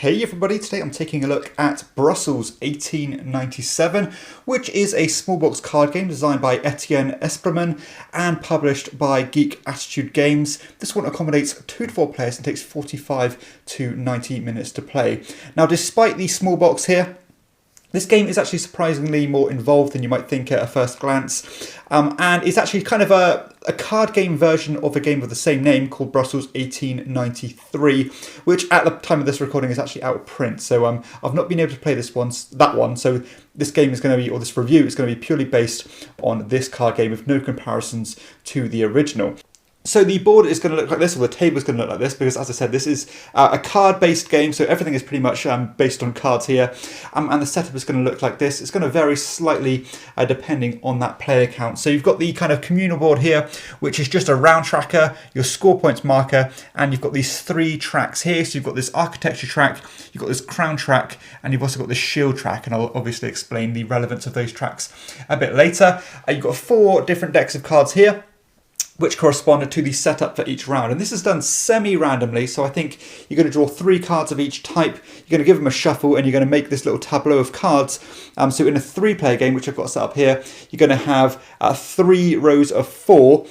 Hey everybody, today I'm taking a look at Bruxelles 1897, which is a small box card game designed by Etienne Espreman and published by Geek Attitude Games. This one accommodates 2 to 4 players and takes 45 to 90 minutes to play. Now, despite the small box here, this game is actually surprisingly more involved than you might think at a first glance, and it's actually kind of a card game version of a game of the same name called Bruxelles 1893, which at the time of this recording is actually out of print. So I've not been able to play that one. So this game is going to be, or this review is going to be purely based on this card game with no comparisons to the original. So the board is going to look like this, or the table is going to look like this, because as I said, this is a card-based game, so everything is pretty much based on cards here, and the setup is going to look like this. It's going to vary slightly depending on that player count. So you've got the kind of communal board here, which is just a round tracker, your score points marker, and you've got these 3 tracks here. So you've got this architecture track, you've got this crown track, and you've also got this shield track, and I'll obviously explain the relevance of those tracks a bit later. You've got 4 different decks of cards here, which corresponded to the setup for each round. And this is done semi-randomly, so I think you're going to draw 3 cards of each type, you're going to give them a shuffle, and you're going to make this little tableau of cards. So in a 3-player game, which I've got set up here, you're going to have 3 rows of 4.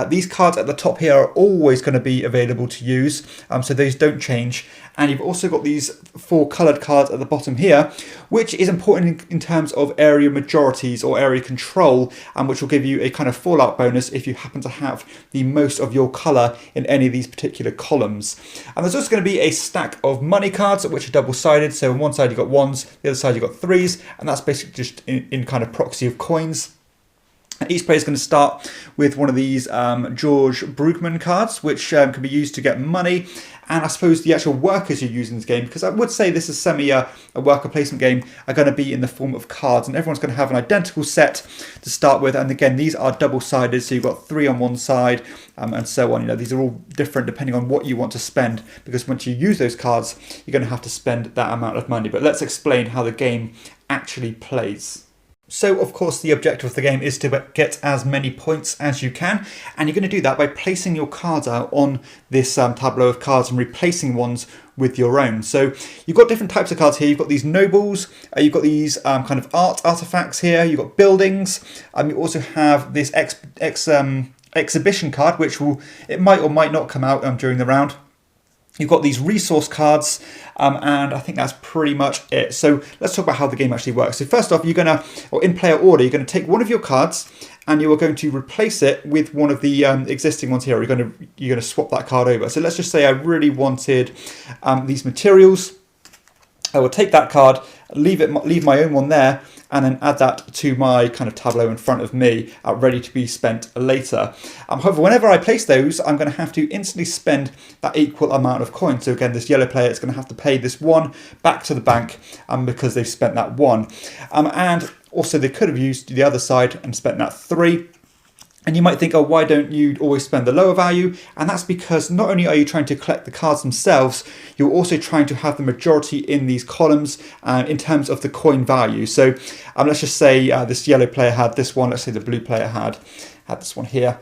These cards at the top here are always going to be available to use, so those don't change. And you've also got these 4 coloured cards at the bottom here, which is important in terms of area majorities or area control, which will give you a kind of fallout bonus if you happen to have the most of your colour in any of these particular columns. And there's also going to be a stack of money cards, which are double-sided. So on one side you've got 1s, the other side you've got 3s, and that's basically just in kind of proxy of coins. Each player is going to start with one of these George Brugman cards, which can be used to get money. And I suppose the actual workers you use in this game, because I would say this is a worker placement game, are going to be in the form of cards. And everyone's going to have an identical set to start with. And again, these are double-sided, so you've got 3 on one side and so on. You know, these are all different depending on what you want to spend, because once you use those cards, you're going to have to spend that amount of money. But let's explain how the game actually plays. So, of course, the objective of the game is to get as many points as you can, and you're going to do that by placing your cards out on this tableau of cards and replacing ones with your own. So you've got different types of cards here. You've got these nobles, you've got these kind of artifacts here, you've got buildings, you also have this exhibition card, which it might or might not come out during the round. You've got these resource cards, and I think that's pretty much it. So let's talk about how the game actually works. So first off, or in player order, you're going to take one of your cards and you are going to replace it with one of the existing ones here. You're going to swap that card over. So let's just say I really wanted these materials. I will take that card, leave my own one there, and then add that to my kind of tableau in front of me, ready to be spent later. However, whenever I place those, I'm going to have to instantly spend that equal amount of coins. So again, this yellow player is going to have to pay this 1 back to the bank because they've spent that 1. And also they could have used the other side and spent that 3. And you might think, oh, why don't you always spend the lower value? And that's because not only are you trying to collect the cards themselves, you're also trying to have the majority in these columns in terms of the coin value. So let's just say this yellow player had this one. Let's say the blue player had this one here,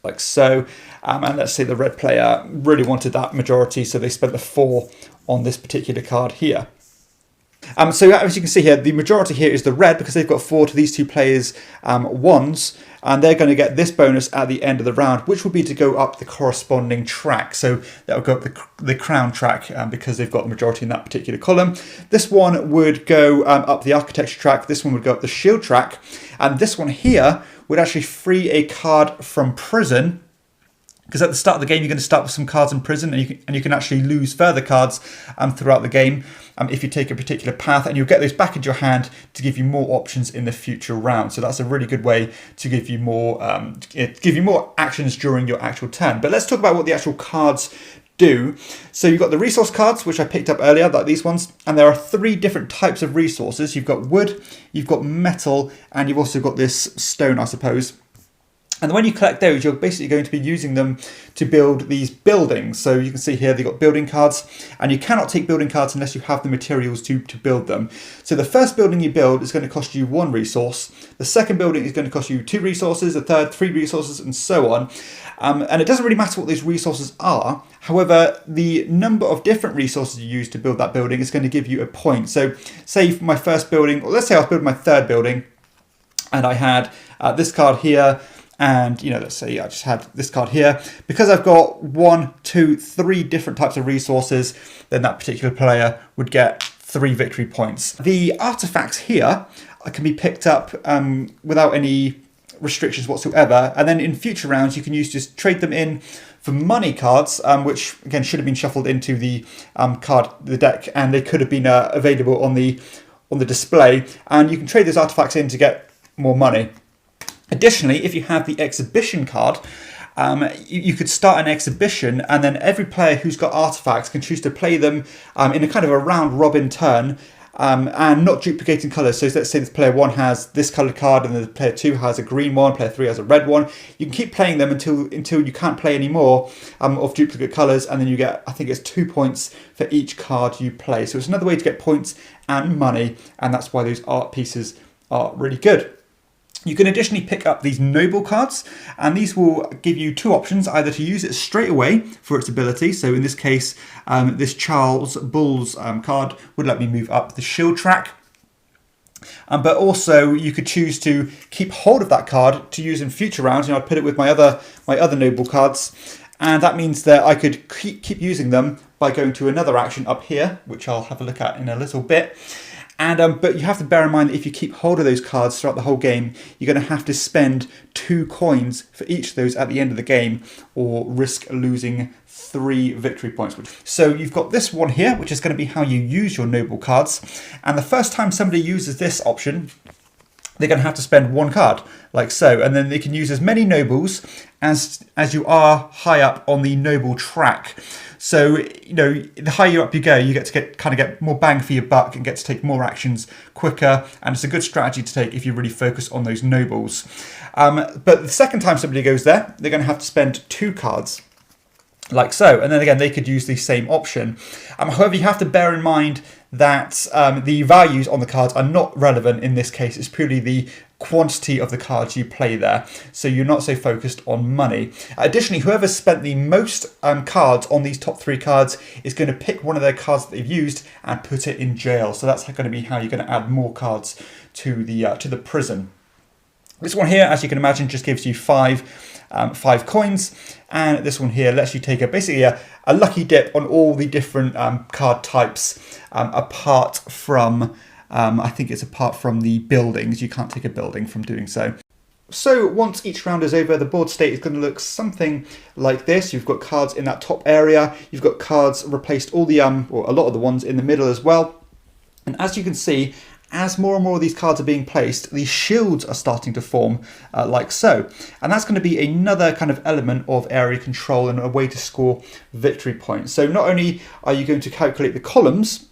like so. And let's say the red player really wanted that majority, so they spent the 4 on this particular card here. So as you can see here, the majority here is the red because they've got 4 to these 2 players' 1s, and they're going to get this bonus at the end of the round, which will be to go up the corresponding track. So that will go up the crown track because they've got the majority in that particular column. This one would go up the architecture track, this one would go up the shield track, and this one here would actually free a card from prison. Because at the start of the game, you're going to start with some cards in prison, and you can actually lose further cards throughout the game if you take a particular path, and you'll get those back into your hand to give you more options in the future round. So that's a really good way to give you more actions during your actual turn. But let's talk about what the actual cards do. So you've got the resource cards, which I picked up earlier, like these ones, and there are 3 different types of resources. You've got wood, you've got metal, and you've also got this stone, I suppose. And when you collect those, you're basically going to be using them to build these buildings. So you can see here they've got building cards, and you cannot take building cards unless you have the materials to build them. So the first building you build is going to cost you 1 resource. The second building is going to cost you 2 resources, the third 3 resources, and so on. And it doesn't really matter what those resources are. However, the number of different resources you use to build that building is going to give you a point. So say for my first building, or let's say I was building my third building, and I had this card here, and let's say I just had this card here. Because I've got 1, 2, 3 different types of resources, then that particular player would get 3 victory points. The artifacts here can be picked up without any restrictions whatsoever, and then in future rounds you can just trade them in for money cards, which again should have been shuffled into the deck, and they could have been available on the display, and you can trade those artifacts in to get more money. Additionally, if you have the exhibition card, you could start an exhibition, and then every player who's got artifacts can choose to play them in a kind of a round robin turn, and not duplicating colours. So let's say this player 1 has this coloured card, and then the player 2 has a green one, player 3 has a red one. You can keep playing them until you can't play any more of duplicate colours, and then you get, I think it's 2 points for each card you play. So it's another way to get points and money, and that's why those art pieces are really good. You can additionally pick up these noble cards, and these will give you 2 options, either to use it straight away for its ability. So in this case, this Charles Bull's card would let me move up the shield track. But also you could choose to keep hold of that card to use in future rounds. I'd put it with my other noble cards, and that means that I could keep using them by going to another action up here, which I'll have a look at in a little bit. And but you have to bear in mind that if you keep hold of those cards throughout the whole game, you're going to have to spend 2 coins for each of those at the end of the game, or risk losing 3 victory points. So you've got this one here, which is going to be how you use your noble cards. And the first time somebody uses this option, they're going to have to spend 1 card, like so, and then they can use as many nobles as you are high up on the noble track. So, the higher up you go, you get to get more bang for your buck and get to take more actions quicker, and it's a good strategy to take if you really focus on those nobles. But the second time somebody goes there, they're going to have to spend 2 cards, like so, and then again they could use the same option. However, you have to bear in mind that the values on the cards are not relevant in this case. It's purely the quantity of the cards you play there, so you're not so focused on money. Additionally, whoever's spent the most cards on these top 3 cards is going to pick one of their cards that they've used and put it in jail. So that's going to be how you're going to add more cards to the prison. This one here, as you can imagine, just gives you 5 coins, and this one here lets you take basically a lucky dip on all the different card types, apart from I think it's apart from the buildings. You can't take a building from doing so. So once each round is over, the board state is going to look something like this. You've got cards in that top area. You've got cards replaced all the or a lot of the ones in the middle as well. And as you can see, as more and more of these cards are being placed, these shields are starting to form like so. And that's going to be another kind of element of area control and a way to score victory points. So not only are you going to calculate the columns,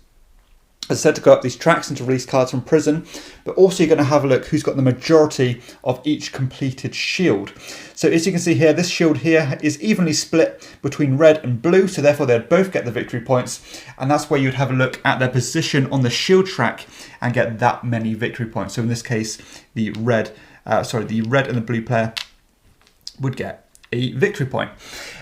as I said, to go up these tracks and to release cards from prison, but also you're going to have a look who's got the majority of each completed shield. So as you can see here, this shield here is evenly split between red and blue, so therefore they'd both get the victory points, and that's where you'd have a look at their position on the shield track and get that many victory points. So in this case, the red and the blue player would get a victory point.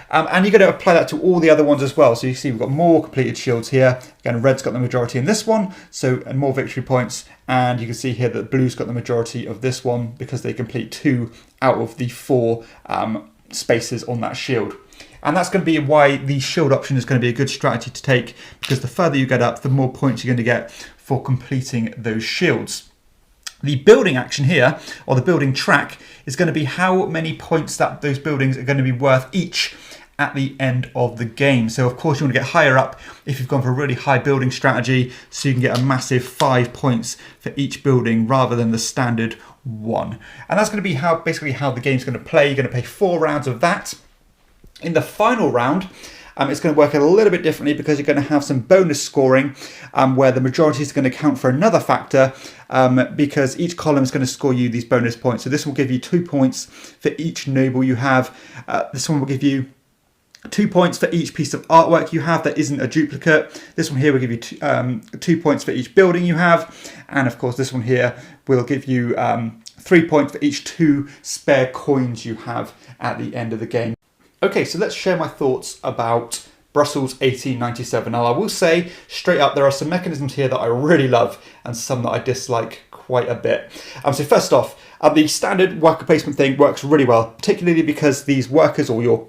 And you're going to apply that to all the other ones as well. So you see we've got more completed shields here. Again, red's got the majority in this one, and more victory points. And you can see here that blue's got the majority of this one because they complete 2 out of the 4 spaces on that shield. And that's going to be why the shield option is going to be a good strategy to take, because the further you get up, the more points you're going to get for completing those shields. The building action here, or the building track, is going to be how many points that those buildings are going to be worth each at the end of the game. So of course you want to get higher up if you've gone for a really high building strategy, so you can get a massive 5 points for each building rather than the standard 1. And that's going to be basically how the game's going to play. You're going to play 4 rounds of that. In the final round, it's going to work a little bit differently because you're going to have some bonus scoring where the majority is going to count for another factor because each column is going to score you these bonus points. So this will give you 2 points for each noble you have. This one will give you 2 points for each piece of artwork you have that isn't a duplicate. This one here will give you 2 points for each building you have. And of course, this one here will give you 3 points for each 2 spare coins you have at the end of the game. Okay, so let's share my thoughts about Brussels 1897. Now, I will say straight up, there are some mechanisms here that I really love and some that I dislike quite a bit. So first off, the standard worker placement thing works really well, particularly because these workers or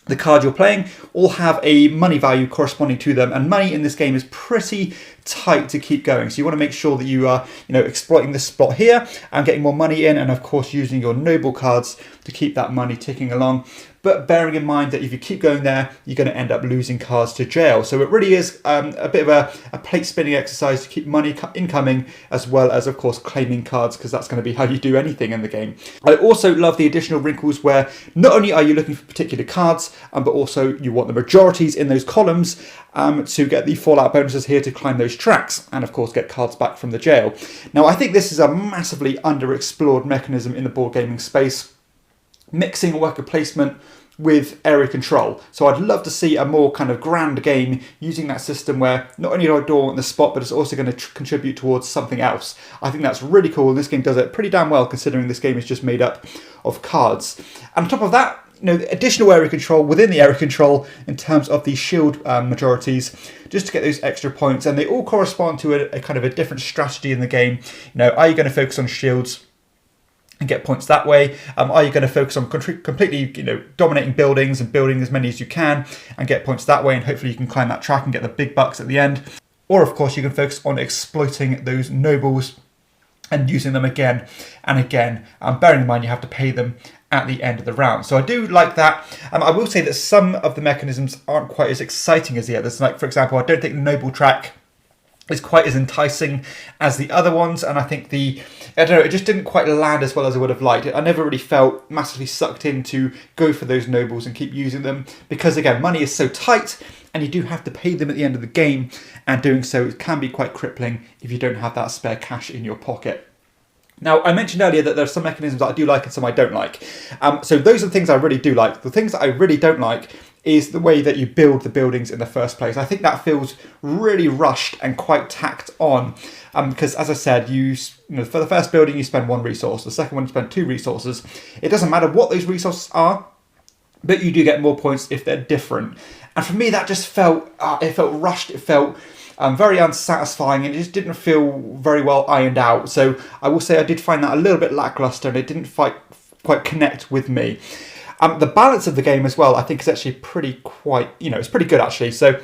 the card you're playing all have a money value corresponding to them, and money in this game is pretty tight to keep going. So you want to make sure that you are, exploiting this spot here and getting more money in, and of course using your noble cards to keep that money ticking along. But bearing in mind that if you keep going there, you're going to end up losing cards to jail. So it really is a bit of a plate spinning exercise to keep money incoming, as well as, of course, claiming cards, because that's going to be how you do anything in the game. I also love the additional wrinkles where not only are you looking for particular cards, but also you want the majorities in those columns to get the fallout bonuses here to climb those tracks and, of course, get cards back from the jail. Now, I think this is a massively underexplored mechanism in the board gaming space, mixing worker placement with area control. So I'd love to see a more kind of grand game using that system where not only do I want the spot, but it's also going to contribute towards something else. I think that's really cool, and this game does it pretty damn well considering this game is just made up of cards. And on top of that, additional area control within the area control in terms of the shield majorities, just to get those extra points, and they all correspond to a kind of a different strategy in the game. Are you going to focus on shields and get points that way? Are you going to focus on completely, dominating buildings and building as many as you can and get points that way, and hopefully you can climb that track and get the big bucks at the end? Or of course you can focus on exploiting those nobles and using them again and again, bearing in mind you have to pay them at the end of the round. So I do like that. I will say that some of the mechanisms aren't quite as exciting as the others. Like, for example, I don't think the noble track is quite as enticing as the other ones, and I think it just didn't quite land as well as I would have liked it. I never really felt massively sucked in to go for those nobles and keep using them, because again, money is so tight and you do have to pay them at the end of the game, and doing so can be quite crippling if you don't have that spare cash in your pocket. Now, I mentioned earlier that there are some mechanisms that I do like and some I don't like. So those are the things I really do like. The things that I really don't like is the way that you build the buildings in the first place. I think that feels really rushed and quite tacked on, because as I said, for the first building you spend 1 resource, the second one you spend 2 resources. It doesn't matter what those resources are, but you do get more points if they're different. And for me, that just felt rushed. It felt very unsatisfying, and it just didn't feel very well ironed out. So I will say I did find that a little bit lackluster, and it didn't quite connect with me. The balance of the game as well, I think, is actually it's pretty good actually. So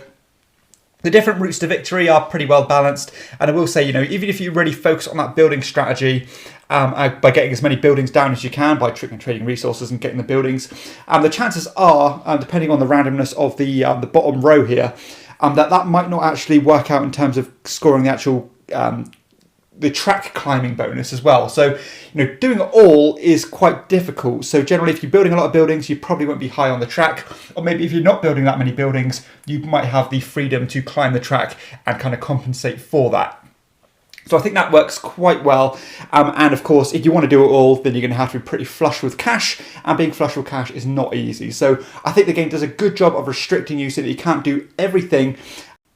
the different routes to victory are pretty well balanced, and I will say, even if you really focus on that building strategy, by getting as many buildings down as you can, by trading resources and getting the buildings, the chances are, depending on the randomness of the bottom row here, that might not actually work out in terms of scoring the actual the track climbing bonus as well. So, doing it all is quite difficult. So generally, if you're building a lot of buildings, you probably won't be high on the track. Or maybe if you're not building that many buildings, you might have the freedom to climb the track and kind of compensate for that. So I think that works quite well. And of course, if you want to do it all, then you're going to have to be pretty flush with cash. And being flush with cash is not easy. So I think the game does a good job of restricting you so that you can't do everything.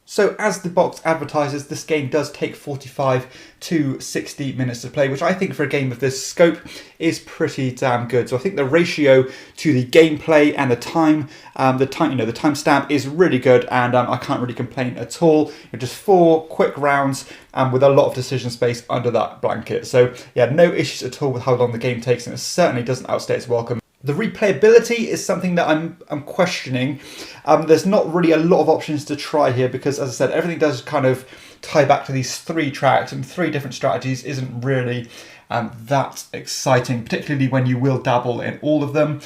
So as the box advertises, this game does take 45 to 60 minutes to play, which I think for a game of this scope is pretty damn good. So I think the ratio to the gameplay and the timestamp is really good, and I can't really complain at all. Just 4 quick rounds with a lot of decision space under that blanket. So yeah, no issues at all with how long the game takes, and it certainly doesn't outstay its welcome. The replayability is something that I'm questioning. There's not really a lot of options to try here because, as I said, everything does kind of tie back to these 3 tracks, and 3 different strategies isn't really that exciting, particularly when you will dabble in all of them.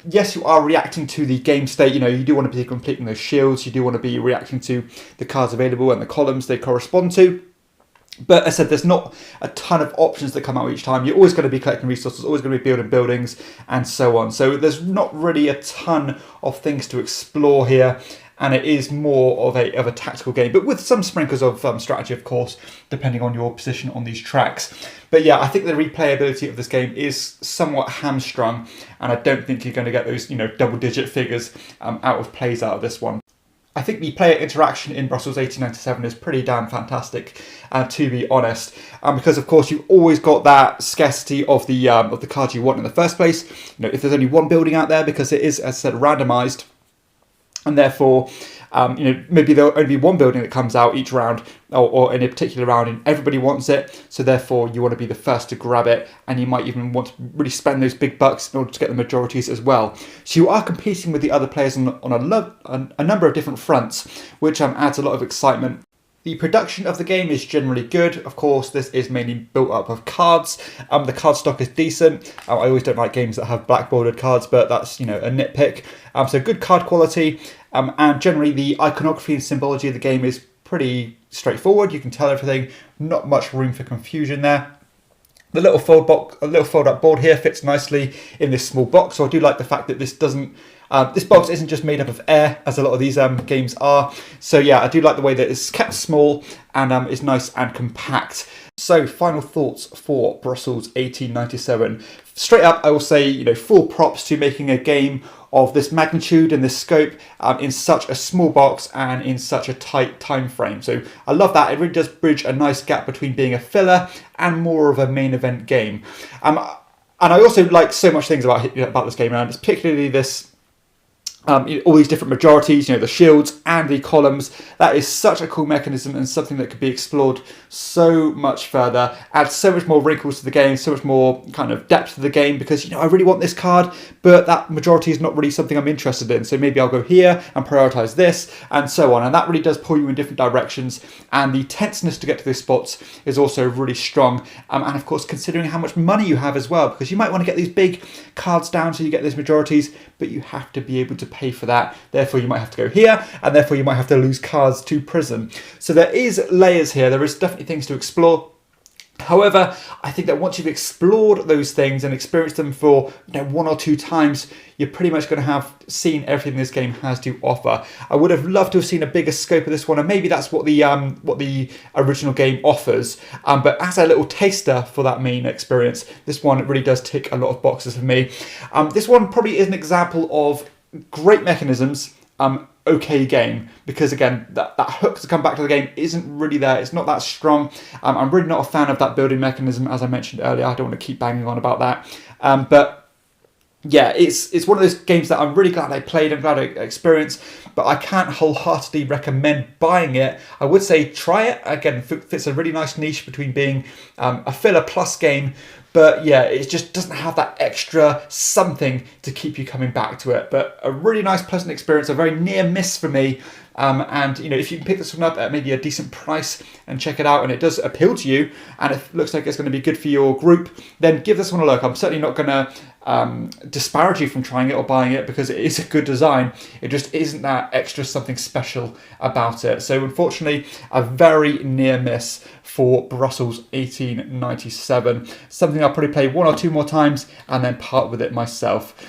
Yes, you are reacting to the game state. You do want to be completing those shields. You do want to be reacting to the cards available and the columns they correspond to. But as I said, there's not a ton of options that come out each time. You're always going to be collecting resources, always going to be building buildings, and so on. So there's not really a ton of things to explore here, and it is more of a tactical game, but with some sprinkles of strategy, of course, depending on your position on these tracks. But yeah, I think the replayability of this game is somewhat hamstrung, and I don't think you're going to get those double-digit figures out of plays out of this one. I think the player interaction in Brussels 1897 is pretty damn fantastic, to be honest, because of course you've always got that scarcity of the cards you want in the first place. If there's only one building out there, because it is, as I said, randomised, and therefore, maybe there'll only be one building that comes out each round, or in a particular round, and everybody wants it. So therefore, you want to be the first to grab it, and you might even want to really spend those big bucks in order to get the majorities as well. So you are competing with the other players on a number of different fronts, which adds a lot of excitement. The production of the game is generally good. Of course, this is mainly built up of cards. The card stock is decent. I always don't like games that have black bordered cards, but that's a nitpick. So good card quality, and generally the iconography and symbology of the game is pretty straightforward. You can tell everything. Not much room for confusion there. The little fold-up board here fits nicely in this small box. So I do like the fact that this box isn't just made up of air, as a lot of these games are. So yeah, I do like the way that it's kept small and is nice and compact. So final thoughts for Brussels 1897. Straight up, I will say, full props to making a game of this magnitude and this scope in such a small box and in such a tight time frame. So I love that. It really does bridge a nice gap between being a filler and more of a main event game. And I also like so much things about this game, and it's particularly this. All these different majorities, the shields and the columns. That is such a cool mechanism and something that could be explored so much further. Adds so much more wrinkles to the game, so much more kind of depth to the game, because I really want this card, but that majority is not really something I'm interested in. So maybe I'll go here and prioritize this, and so on. And that really does pull you in different directions. And the tenseness to get to those spots is also really strong. And of course, considering how much money you have as well, because you might want to get these big cards down so you get those majorities, but you have to be able to pay for that. Therefore, you might have to go here, and therefore you might have to lose cards to prison. So there is layers here. There is definitely things to explore. However, I think that once you've explored those things and experienced them for one or two times, you're pretty much going to have seen everything this game has to offer. I would have loved to have seen a bigger scope of this one, and maybe that's what the original game offers. But as a little taster for that main experience, this one really does tick a lot of boxes for me. This one probably is an example of great mechanisms, okay game, because again, that hook to come back to the game isn't really there. It's not that strong. I'm really not a fan of that building mechanism, as I mentioned earlier. I don't want to keep banging on about that. But yeah, it's one of those games that I'm really glad I played. I'm glad I experienced, but I can't wholeheartedly recommend buying it. I would say try it. Again, fits a really nice niche between being a filler plus game. But yeah, it just doesn't have that extra something to keep you coming back to it. But a really nice, pleasant experience, a very near miss for me. And if you can pick this one up at maybe a decent price and check it out, and it does appeal to you, and it looks like it's going to be good for your group, then give this one a look. I'm certainly not going to disparage you from trying it or buying it, because it is a good design. It just isn't that extra something special about it. So unfortunately, a very near miss for Brussels 1897. Something I'll probably play one or two more times and then part with it myself.